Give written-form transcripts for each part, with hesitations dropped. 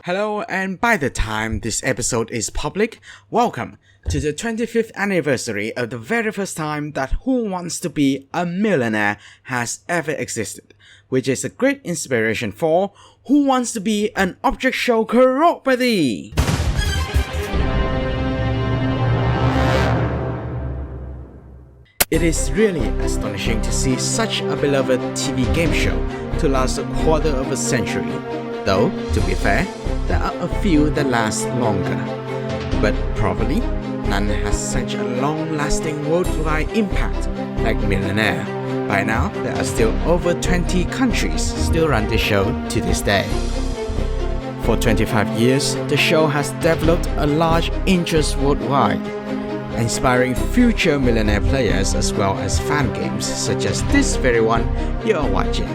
Hello, and by the time this episode is public, welcome to the 25th anniversary of the very first time that Who Wants to Be a Millionaire has ever existed, which is a great inspiration for Who Wants to Be an Object Show Crorepati. It is really astonishing to see such a beloved TV game show to last a quarter of a century. Though, to be fair, there are a few that last longer. But probably, none has such a long-lasting worldwide impact like Millionaire. By now, there are still over 20 countries still run the show to this day. For 25 years, the show has developed a large interest worldwide, inspiring future millionaire players as well as fan games such as this very one you are watching.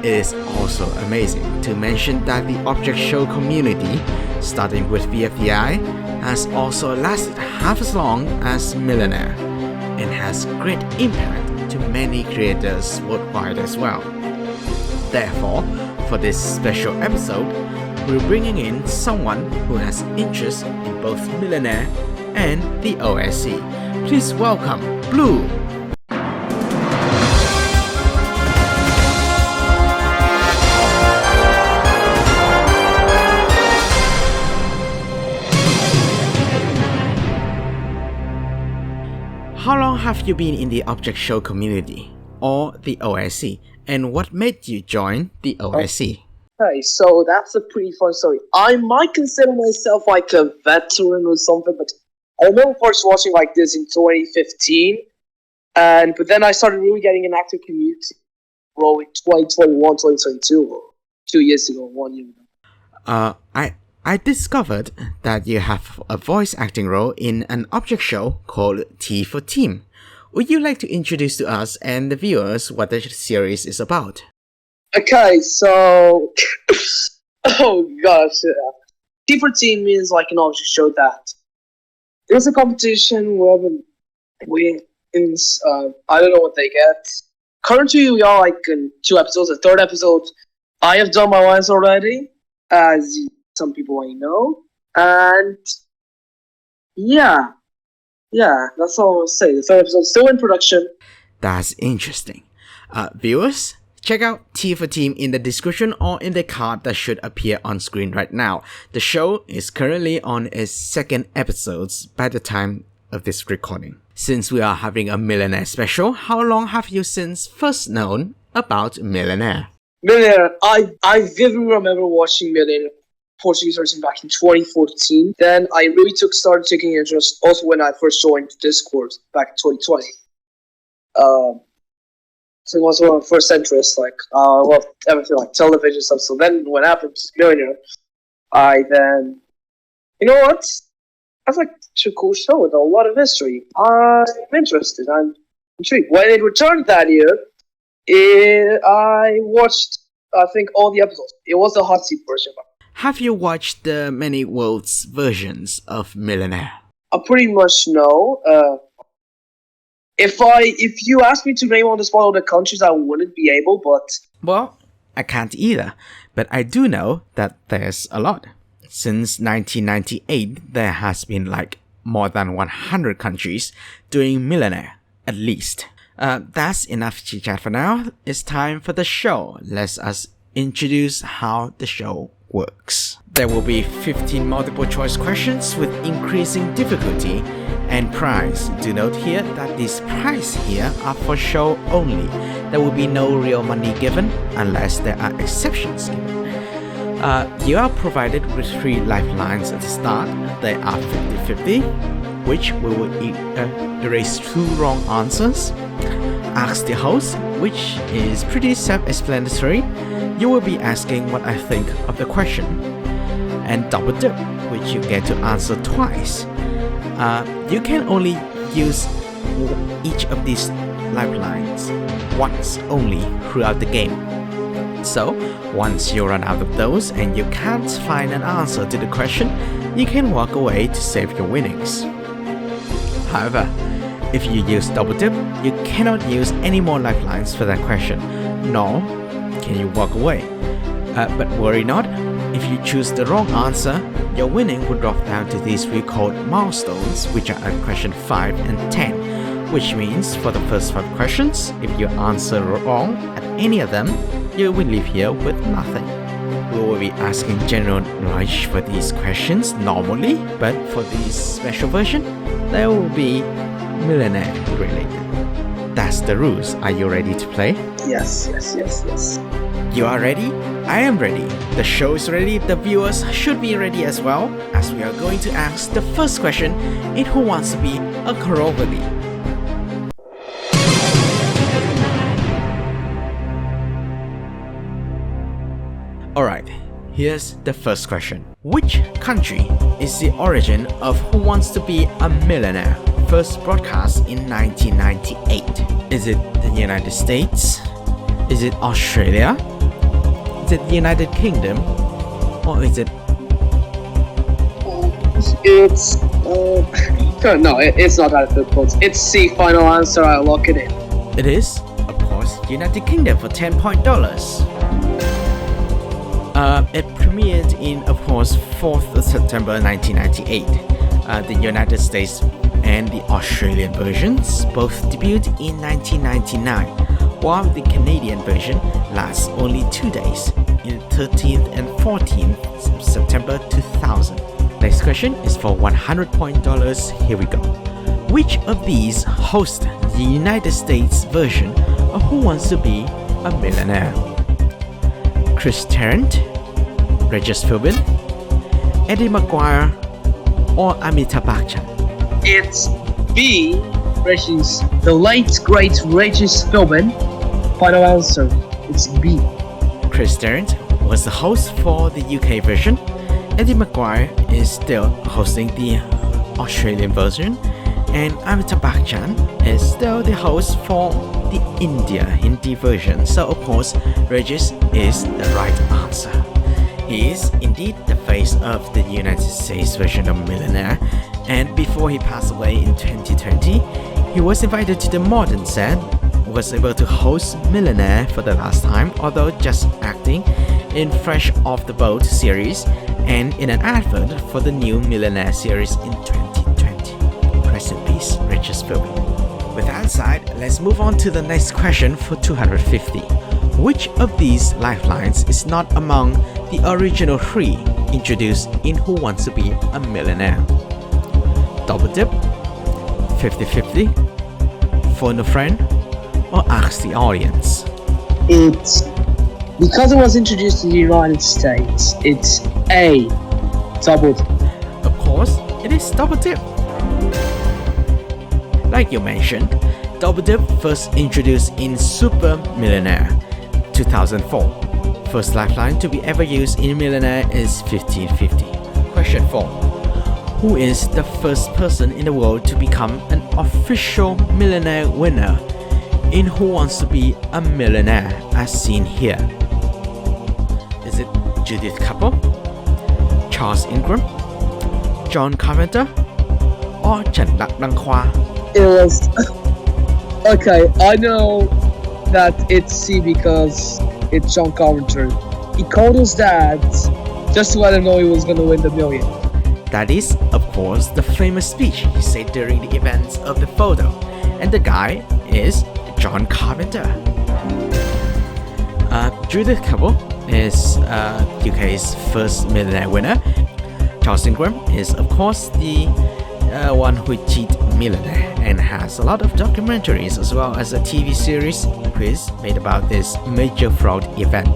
It is also amazing to mention that the Object Show community, starting with VFDI, has also lasted half as long as Millionaire and has great impact to many creators worldwide as well. Therefore, for this special episode, we're bringing in someone who has interest in both Millionaire and the OSC. Please welcome Blue. How long have you been in the Object Show community, or the OSC, and what made you join the OSC? Okay, so that's a pretty fun story. I might consider myself like a veteran or something, but I remember first watching like this in 2015, but then I started really getting an active community role in 2021, 2022, or 2 years ago, 1 year ago. I discovered that you have a voice acting role in an object show called T for Team. Would you like to introduce to us and the viewers what the series is about? Okay, so oh gosh, T for Team is like an object show that there's a competition where I don't know what they get. Currently, we are like in 2 episodes. The 3rd episode, I have done my lines already, as some people I know, and yeah, that's all I'll say. The 3rd episode is still in production. That's interesting. Viewers, check out T for Team in the description or in the card that should appear on screen right now. The show is currently on its 2nd episodes by the time of this recording. Since we are having a Millionaire special, how long have you since first known about Millionaire? Millionaire, I vividly remember watching Millionaire Portuguese version back in 2014. Then I really started taking interest also when I first joined Discord back in 2020. So it was one of my first interests, like everything like television stuff. So then when it happened to Millionaire, I then, you know what? That's like a cool show with a lot of history. I'm interested. I'm intrigued. When it returned that year, I watched, I think, all the episodes. It was the hot seat version. Have you watched the many worlds versions of Millionaire? I pretty much know. If you asked me to name on the spot all the countries, I wouldn't be able, but... Well, I can't either, but I do know that there's a lot. Since 1998, there has been like more than 100 countries doing Millionaire, at least. That's enough chit-chat for now. It's time for the show. Let us introduce how the show works. There will be 15 multiple choice questions with increasing difficulty and prize. Do note here that these prizes here are for show only. There will be no real money given unless there are exceptions given. You are provided with 3 lifelines at the start. They are 50-50, which we will erase 2 wrong answers. Ask the host, which is pretty self-explanatory. You will be asking what I think of the question. And double dip, which you get to answer twice. You can only use each of these lifelines once only throughout the game. So, once you run out of those and you can't find an answer to the question, you can walk away to save your winnings. However, if you use double dip, you cannot use any more lifelines for that question, nor can you walk away. But worry not, If you choose the wrong answer, your winning will drop down to these three called milestones, which are at question 5 and 10, which means for the first 5 questions, if you answer wrong at any of them, you will leave here with nothing. We will be asking general knowledge for these questions normally, but for this special version, they will be millionaire related. That's the rules. Are you ready to play? Yes. You are ready? I am ready. The show is ready. The viewers should be ready as well, as we are going to ask the first question in Who Wants to Be a Crorepati? Alright, here's the first question. Which country is the origin of Who Wants to Be a Millionaire? First broadcast in 1998. Is it the United States? Is it Australia? Is it the United Kingdom? Or is it... It's... no, it's not that difficult. It's C, final answer, I lock it in. It is, of course, United Kingdom for $10 point. It premiered in, of course, 4th of September 1998. The United States and the Australian versions both debuted in 1999, while the Canadian version lasts only 2 days, in 13th and 14th September 2000. Next question is for $100 point. Here we go. Which of these host the United States version of Who Wants to Be a Millionaire? Chris Tarrant, Regis Philbin, Eddie McGuire, or Amitabh Bachchan? It's B, the late great Regis Philbin. Final answer, it's B. Chris Tarrant was the host for the UK version. Eddie McGuire is still hosting the Australian version, and Amitabh Bachchan is still the host for the India Hindi version. So of course, Regis is the right answer. He is indeed the face of the United States version of Millionaire, and before he passed away in 2020, he was invited to the modern set, was able to host Millionaire for the last time, although just acting in Fresh Off the Boat series and in an advert for the new Millionaire series in 2020. Rest in peace, Regis Philbin. With that aside, let's move on to the next question for 250. Which of these lifelines is not among the original 3 introduced in Who Wants to Be a Millionaire? Double dip, 50-50, phone a friend, or ask the audience? It's because it was introduced in the United States. It's A, double dip. Of course, it is double dip. Like you mentioned, double dip first introduced in Super Millionaire 2004. First lifeline to be ever used in Millionaire is 50-50. Question 4. Who is the first person in the world to become an official Millionaire winner in Who Wants to Be a Millionaire as seen here? Is it Judith Couple, Charles Ingram, John Carpenter, or Chen Dak-Dang-Hua? It was... Okay, I know that it's C because it's John Carpenter. He called his dad just to let him know he was going to win the million. That is, of course, the famous speech he said during the events of the photo. And the guy is John Carpenter. Judith Couple is UK's first Millionaire winner. Charles Ingram is, of course, the one who cheated Millionaire and has a lot of documentaries as well as a TV series quiz made about this major fraud event.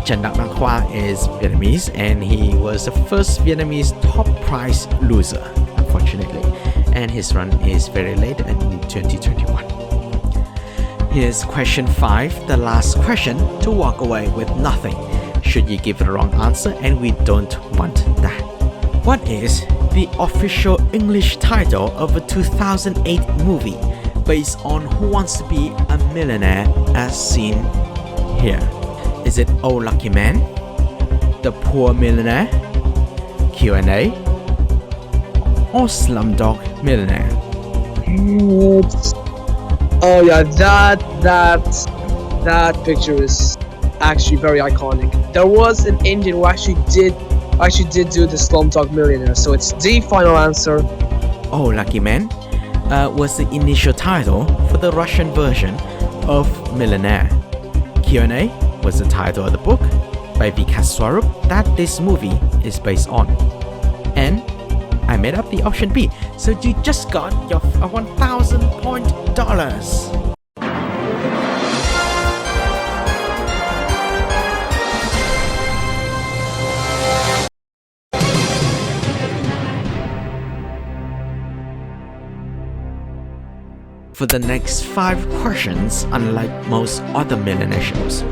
Chen Dak-Dang-Hua is Vietnamese, and he was the first Vietnamese top prize loser, unfortunately, and his run is very late in 2021. Here's question 5, the last question to walk away with nothing should you give the wrong answer, and we don't want that. What is the official English title of a 2008 movie based on Who Wants to Be a Millionaire as seen here? Is it Oh Lucky Man, The Poor Millionaire, Q&A, or Slumdog Millionaire? Oh yeah, that picture is actually very iconic. There was an Indian who actually did do the Slumdog Millionaire, so it's the final answer. Oh, lucky man, was the initial title for the Russian version of Millionaire. Q&A was the title of the book by Vikas Swarup that this movie is based on. And I made up the option B, so you just got your 1,000 point dollars. For the next 5 questions, unlike most other millionaire shows,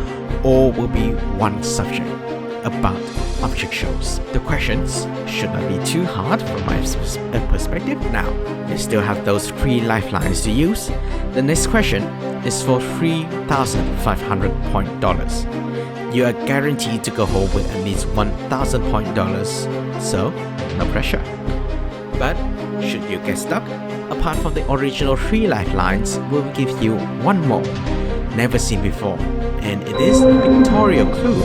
all will be one subject, about object shows. The questions should not be too hard from my perspective. Now, you still have those 3 lifelines to use. The next question is for $3,500 point dollars. You are guaranteed to go home with at least 1,000 point dollars, so no pressure. But should you get stuck, apart from the original 3 lifelines, we'll give you one more, never seen before, and it is a pictorial clue.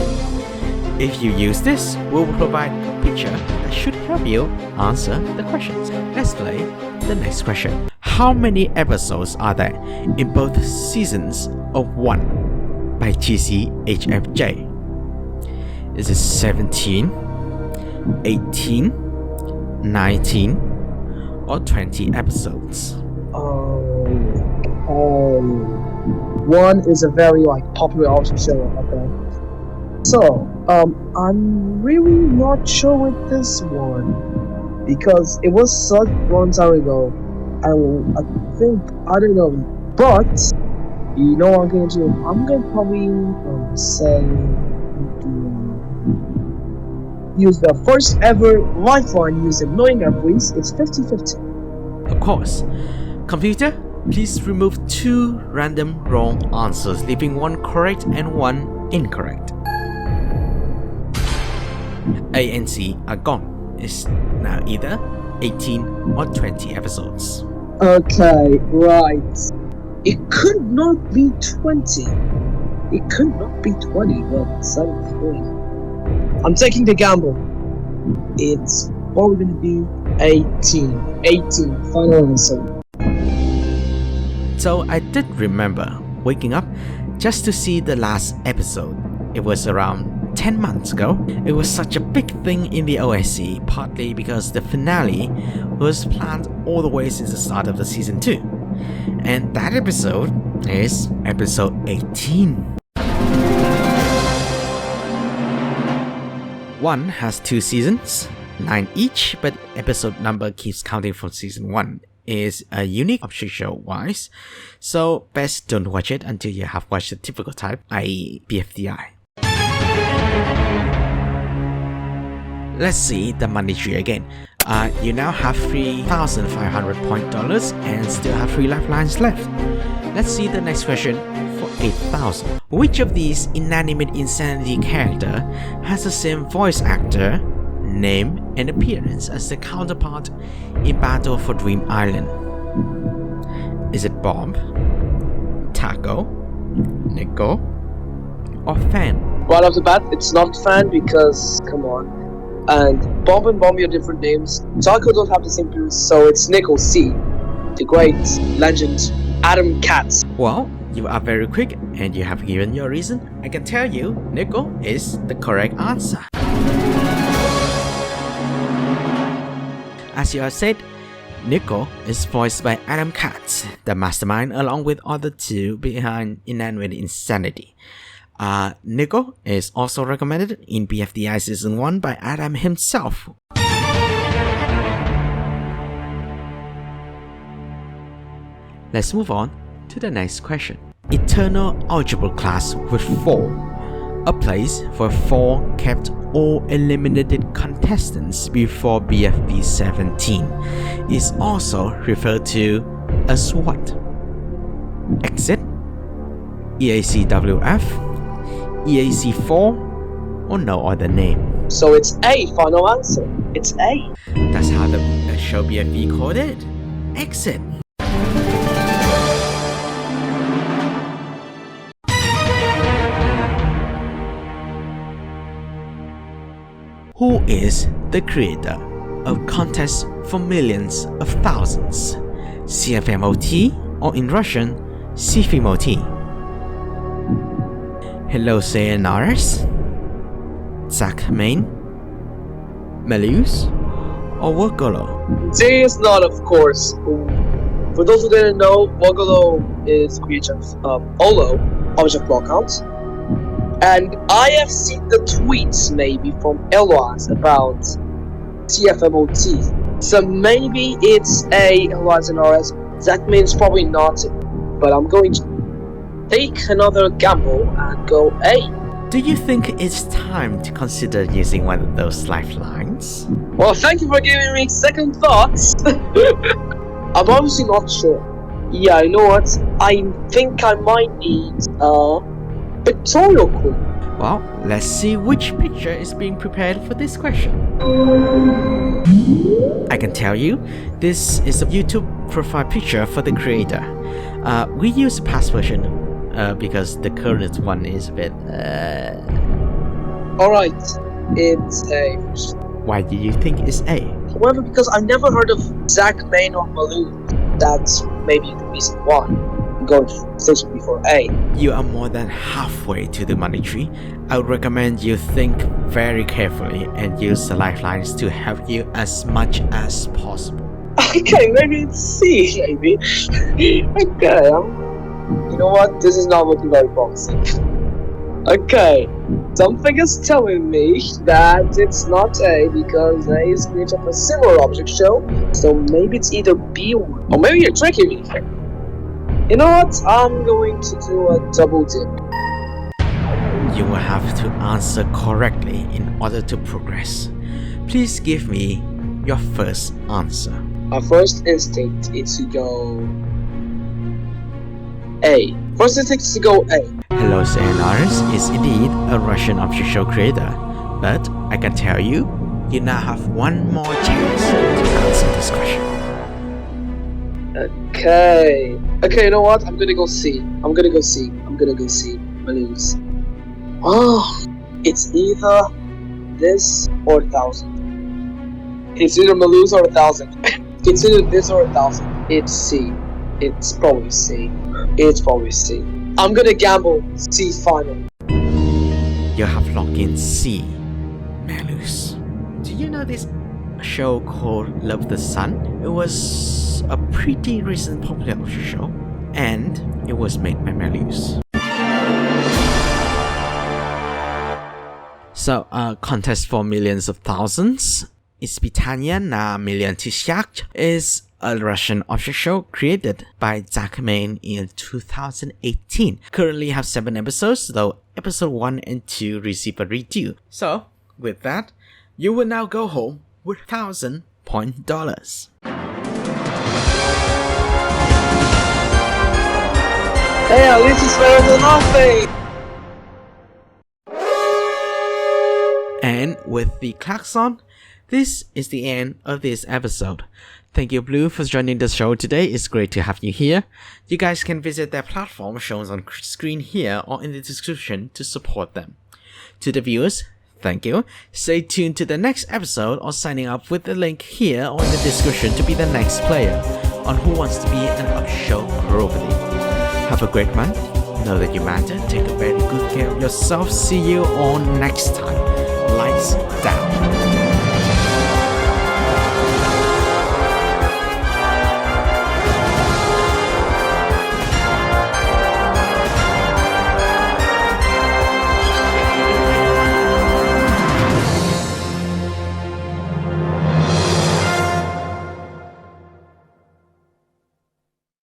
If you use this, we'll provide a picture that should help you answer the questions. Let's play the next question. How many episodes are there in both seasons of 1 by TCHFJ? Is it 17, 18, 19, or 20 episodes? One is a very popular object show, okay? So, I'm really not sure with this one because it was such long time ago. I don't know, but you know what I'm gonna do? I'm gonna probably say use the first ever lifeline using Millionaire, please. It's 50-50. Of course. Computer, please remove 2 random wrong answers, leaving 1 correct and 1 incorrect. A and C are gone. It's now either 18 or 20 episodes. Okay, right. It could not be 20. It could not be 20, but 73. I'm taking the gamble. It's probably going to be 18. 18, final answer. So I did remember waking up just to see the last episode. It was around 10 months ago. It was such a big thing in the OSC, partly because the finale was planned all the way since the start of the season 2. And that episode is episode 18. 1 has 2 seasons, 9 each, but episode number keeps counting from season 1. Is a unique object show wise, so best don't watch it until you have watched the typical type, i.e. BFDI. Let's see the money tree again. You now have $3,500 point dollars and still have 3 lifelines left. Let's see the next question for 8,000. Which of these inanimate insanity character has the same voice actor, name, and appearance as the counterpart in Battle for Dream Island? Is it Bomb, Taco, Nico, or Fan? Right off the bat, it's not Fan because, come on. And Bomb and Bomby are different names. Taco don't have the same appearance, so it's Nico C. The great legend, Adam Katz. Well, you are very quick and you have given your reason. I can tell you, Nico is the correct answer. As you have said, Nico is voiced by Adam Katz, the mastermind along with other 2 behind Inanimate Insanity. Nico is also recommended in BFDI Season 1 by Adam himself. Let's move on to the next question. Eternal Algebra class with 4, a place for 4 kept or eliminated contestants before BFB 17, is also referred to as what? Exit, EACWF, EAC4, or no other name? So it's A, final answer. It's A. That's how the show BFB called it. Exit. Who is the creator of Contest for Millions of Thousands? CFMOT, or in Russian, CFMOT? Hello Sayonara's, Zach Main, Meluse, or Wogolo? There is not, of course. For those who didn't know, Wogolo is creator of Olo, Object Lockout. And I have seen the tweets maybe from Eloise about CFMOT. So maybe it's A, Eloise and RS. That means probably not. But I'm going to take another gamble and go A. Do you think it's time to consider using one of those lifelines? Well, thank you for giving me second thoughts. I'm obviously not sure. Yeah, you know what? I think I might need a pictorial clue. Well, let's see which picture is being prepared for this question. I can tell you, this is a YouTube profile picture for the creator. We use the past version because the current one is a bit... Alright, it's A. Why do you think it's A? However, because I've never heard of Zach Main or Malou, that's maybe the reason why I'm going to station before A. You are more than halfway to the money tree. I would recommend you think very carefully and use the lifelines to help you as much as possible. Okay, maybe it's C, maybe. Okay, you know what? This is not looking very promising. Okay, something is telling me that it's not A because A is creator of a similar object show, so maybe it's either B or maybe you're tricking me here. You know what? I'm going to do a double dip. You will have to answer correctly in order to progress. Please give me your first answer. Our first instinct is to go A. First instinct is to go A. Hello Sayonara's is indeed a Russian object show creator, but I can tell you, you now have one more chance to answer this question. Okay, you know what? I'm gonna go C. Maluse. Oh, it's either this or 1,000. It's either Maluse or 1,000. It's either this or 1,000. It's C. It's probably C. I'm gonna gamble C final. You have locked in C, Meluse. Do you know this show called Love the Sun? It was a pretty recent popular show, and it was made by Meluse. So, Contest for Millions of Thousands, Ispitania na Milion Tysiak is a Russian object show created by Zach Main in 2018. Currently have 7 episodes, though episode 1 and 2 receive a redo. So, with that, you will now go home with $1,000 points. Hey, at least it's better than nothing! And with the klaxon, this is the end of this episode. Thank you, Blue, for joining the show today. It's great to have you here. You guys can visit their platform shown on screen here or in the description to support them. To the viewers, thank you. Stay tuned to the next episode or signing up with the link here or in the description to be the next player on Who Wants to Be an Object Show globally. Have a great month. Know that you matter. Take a very good care of yourself. See you all next time. Lights down.